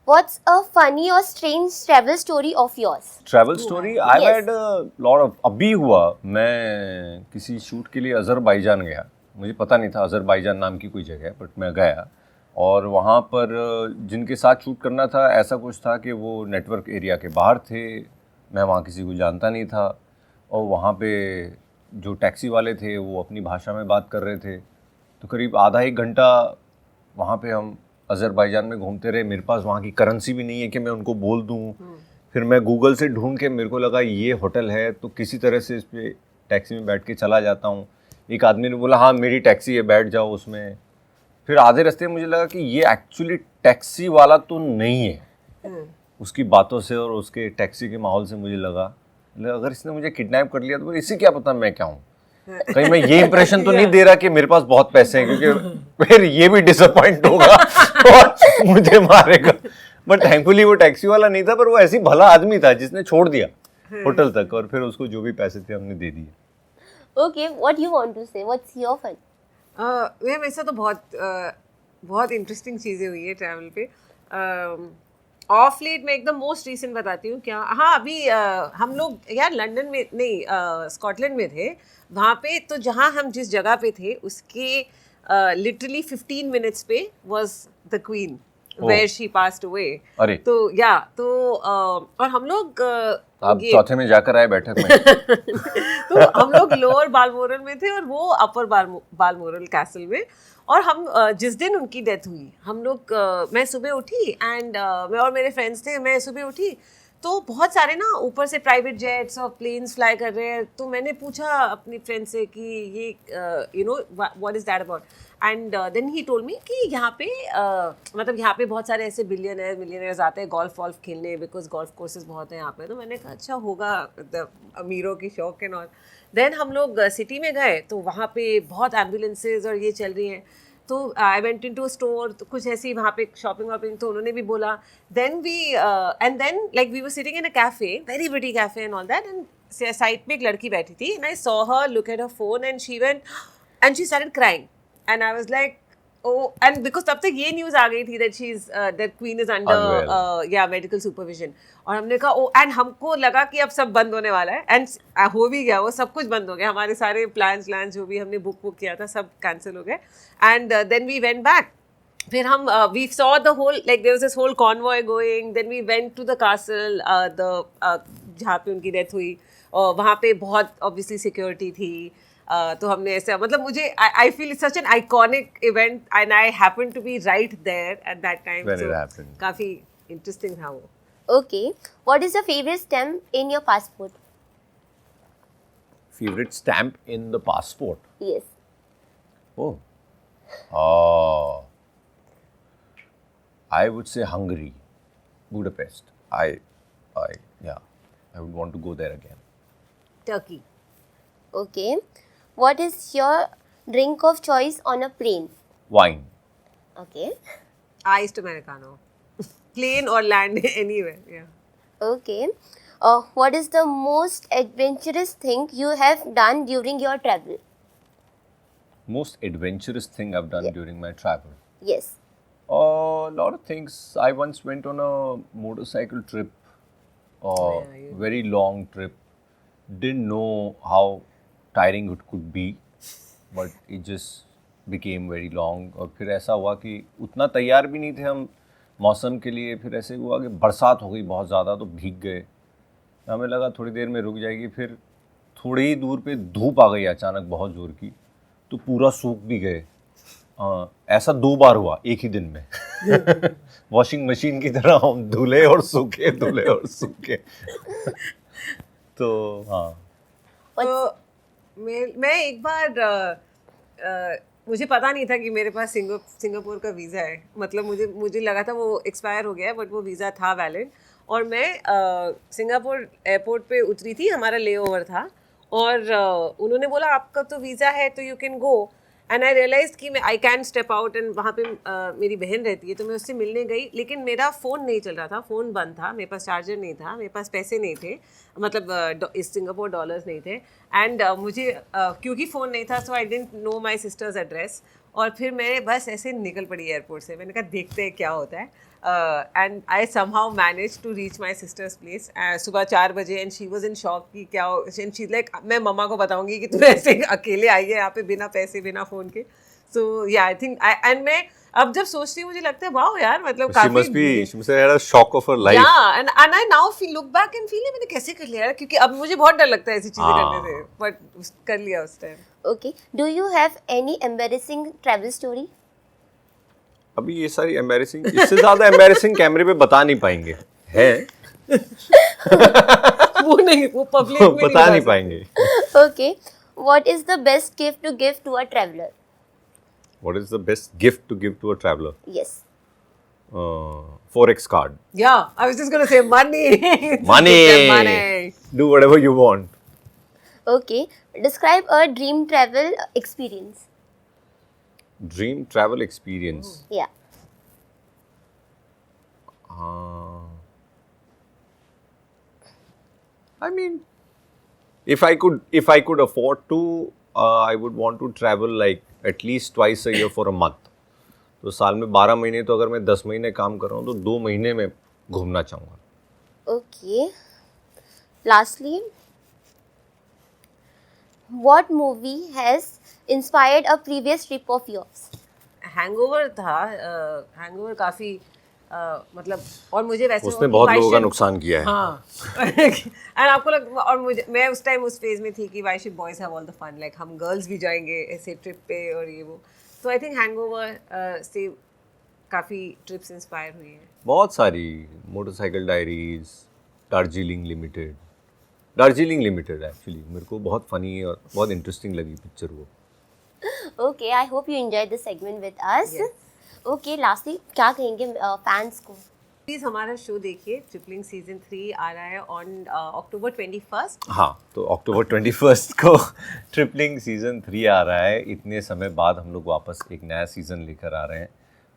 What's a funny or strange travel story of yours? Travel story I Yes. Had lot of. अभी हुआ, मैं किसी shoot के लिए अज़रबैजान गया. मुझे पता नहीं था अज़रबैजान नाम की कोई जगह है, बट मैं गया और वहाँ पर जिनके साथ शूट करना था ऐसा कुछ था कि वो नेटवर्क एरिया के बाहर थे. मैं वहाँ किसी को जानता नहीं था और वहाँ पे जो टैक्सी वाले थे वो अपनी भाषा में बात कर रहे थे. तो करीब आधा एक घंटा वहाँ पे हम अज़रबैजान में घूमते रहे. मेरे पास वहाँ की करेंसी भी नहीं है कि मैं उनको बोल दूँ. फिर मैं गूगल से ढूंढ के, मेरे को लगा ये होटल है तो किसी तरह से इस पे टैक्सी में बैठ के चला जाता हूँ. एक आदमी ने बोला हाँ मेरी टैक्सी है बैठ जाओ उसमें. फिर आधे रास्ते में मुझे लगा कि ये एक्चुअली टैक्सी वाला तो नहीं है. उसकी बातों से और उसके टैक्सी के माहौल से मुझे लगा अगर इसने मुझे किडनैप कर लिया तो इसे क्या पता मैं क्या हूँ. कहीं मैं ये इंप्रेशन तो नहीं दे रहा कि मेरे पास बहुत पैसे हैं, क्योंकि फिर ये भी डिसअपॉइंट होगा और मुझे मारेगा. बट थैंकफुली वो टैक्सी वाला नहीं था, पर वो ऐसी भला आदमी था जिसने छोड़ दिया होटल तक और फिर उसको जो भी पैसे थे हमने दे दिए. Okay, what you want to say? What's your fun? Ma'am ऐसा तो बहुत इंटरेस्टिंग चीज़ें हुई है ट्रैवल पे. ऑफ लेट मैं एकदम मोस्ट रिसेंट बताती हूँ क्या. हाँ अभी हम लोग यार लंदन में नहीं स्कॉटलैंड में थे. वहाँ पे तो जहाँ हम जिस जगह पे थे उसके लिटरली 15 मिनट्स पे was the queen where she passed away. अरे तो या तो और हम लोग आप चौथे में जाकर आए बैठक में. तो हम लोग लोअर बालमोरल में थे और वो अपर बालमोरल कैसल में. और हम जिस दिन उनकी डेथ हुई हम लोग मैं सुबह उठी एंड मैं और मेरे फ्रेंड्स थे. मैं सुबह उठी तो बहुत सारे ना ऊपर से प्राइवेट जेट्स और प्लेन्स फ्लाई कर रहे हैं. तो मैंने पूछा अपनी फ्रेंड से कि ये you know what is that about. And then he told me कि यहाँ पे मतलब यहाँ पे बहुत सारे ऐसे मिलियनर्स आते हैं गोल्फ वॉल्फ खेलने बिकॉज गोल्फ कोर्सेज बहुत हैं यहाँ पे. तो मैंने कहा अच्छा होगा अमीरों की शौक एंड ऑल. देन हम लोग सिटी में गए तो वहाँ पे बहुत एम्बुलेंसेज और ये चल रही हैं. तो I went into store तो कुछ ऐसी वहाँ पे शॉपिंग वॉपिंग तो उन्होंने भी बोला. Then we and then like we were sitting in a cafe very pretty cafe and all that. And side पे एक लड़की बैठी थी and I saw her look at her phone and she went and she started crying. And I was like, oh, and because तब तक ये news आ गई थी that that queen is under medical supervision. और हमने कहा oh, and हमको लगा कि अब सब बंद होने वाला है and हो भी गया. वो सब कुछ बंद हो गया. हमारे सारे प्लान्स जो भी हमने बुक किया था सब कैंसिल हो गए. And then we went back. फिर हम we saw the whole like there was this whole convoy going. Then we went to the castle जहाँ पे उनकी डेथ हुई. वहाँ पे बहुत obviously security थी. तो हमने ऐसे मतलब मुझे I feel it's such an iconic event and I happen to be right there at that time. So काफी इंटरेस्टिंग था वो. Okay, what is your favorite stamp in your passport? Favorite stamp in the passport? Yes. Oh. I would say Hungary, Budapest. I would want to go there again. Turkey. Okay. What is your drink of choice on a plane? Wine. Okay. Iced Americano. Plane or land anywhere. Yeah. Okay. What is the most adventurous thing you have done during your travel? Most adventurous thing I've done during my travel? Yes. A lot of things. I once went on a motorcycle trip. Very long trip. Didn't know how tiring it could be, but it just became very long. और फिर ऐसा हुआ कि उतना तैयार भी नहीं थे हम मौसम के लिए. फिर ऐसे हुआ कि बरसात हो गई बहुत ज़्यादा तो भीग गए. हमें लगा थोड़ी देर में रुक जाएगी. फिर थोड़ी ही दूर पे धूप आ गई अचानक बहुत ज़ोर की तो पूरा सूख भी गए. ऐसा 2 बार हुआ एक ही दिन में. वॉशिंग मशीन की तरह हम धुले और सूखे धुले और सूखे. तो हाँ. तो मैं एक बार मुझे पता नहीं था कि मेरे पास सिंगापुर का वीज़ा है. मतलब मुझे लगा था वो एक्सपायर हो गया है बट वो वीज़ा था वैलिड. और मैं सिंगापुर एयरपोर्ट पे उतरी थी. हमारा लेओवर था और उन्होंने बोला आपका तो वीज़ा है तो you can go. And I realize कि मैं I can step out. And वहाँ पे मेरी बहन रहती है तो मैं उससे मिलने गई लेकिन मेरा फ़ोन नहीं चल रहा था. फ़ोन बंद था. मेरे पास चार्जर नहीं था. मेरे पास पैसे नहीं थे. मतलब इस सिंगापुर डॉलर्स नहीं थे. एंड मुझे क्योंकि फ़ोन नहीं था so I didn't know my sister's address. और फिर मैं बस ऐसे निकल पड़ी एयरपोर्ट से. मैंने कहा देखते हैं क्या होता है. and I somehow managed to reach my sister's place सुबह 4 बजे, and she was in shock कि क्या हो, and she's like मैं मम्मा को बताऊंगी कि तुम ऐसे अकेले आई है यहाँ पे बिना पैसे बिना फ़ोन के. So yeah, I think and मैं अब जब सोचती हूँ मुझे लगता है वाओ यार, मतलब she must have had a shock of her life. Yeah, and I now look back and feel मैंने कैसे कर लिया यार, क्योंकि अब मुझे बहुत डर लगता है ऐसी चीजें करने से, but कर लिया उस time. Okay. Do you have any embarrassing travel story? अभी ये सारी एम्बैरेसिंग, इससे ज्यादा एम्बैरेसिंग कैमरे पे बता नहीं पाएंगे, है वो नहीं, वो पब्लिक में बता नहीं पाएंगे. Okay. What is the best gift to give to a traveler? What is the best gift to give to a traveler? Yes. Forex card. Yeah, I was just gonna say money. Money. Money. Do whatever you want. Okay. Describe a dream travel experience. Dream travel experience. Yeah. I mean, if I could afford to, I would want to travel like at least twice a year for a month. तो साल में 12 महीने, तो अगर मैं 10 महीने काम कर रहा हूँ तो 2 महीने में घूमना चाहूँगा. Okay. Lastly, what movie has inspired a previous trip of yours? Hangover था. हैंगओवर काफी मतलब, और मुझे वैसे उसने बहुत लोगों का नुकसान किया है. हाँ. एंड आपको और मुझे, मैं उस टाइम उस फेज में थी कि why should boys have all the fun, like हम गर्ल्स भी जाएंगे ऐसे ट्रिप पे और ये वो. तो आई थिंक हैंगओवर से काफ़ी ट्रिप्स इंस्पायर हुई हैं. बहुत सारी. Motorcycle diaries, Darjeeling limited actually मेरे को बहुत फनी और बहुत इंटरेस्टिंग लगी पिक्चर वो. Okay, I hope you enjoyed this segment with us. Yes. Okay, lastly, क्या कहेंगे फैंस को? प्लीज़ हमारा शो देखिए. ट्रिपलिंग सीजन 3 आ रहा है ऑन अक्टूबर 21. हाँ, तो अक्टूबर 21 को ट्रिपलिंग सीजन 3 आ रहा है. इतने समय बाद हम लोग वापस एक नया सीजन लेकर आ रहे हैं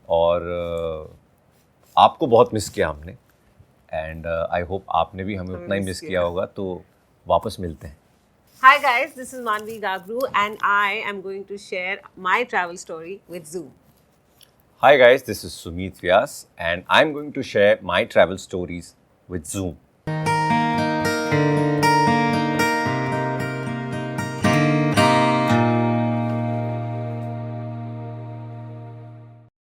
और आपको बहुत मिस किया हमने, एंड आई होप आपने भी हमें उतना ही मिस किया होगा. तो वापस मिलते हैं. Hi guys, this is Manvi Gabru and I am going to share my travel story with Zoom. Hi guys, this is Sumit Vyas and I'm going to share my travel stories with Zoom.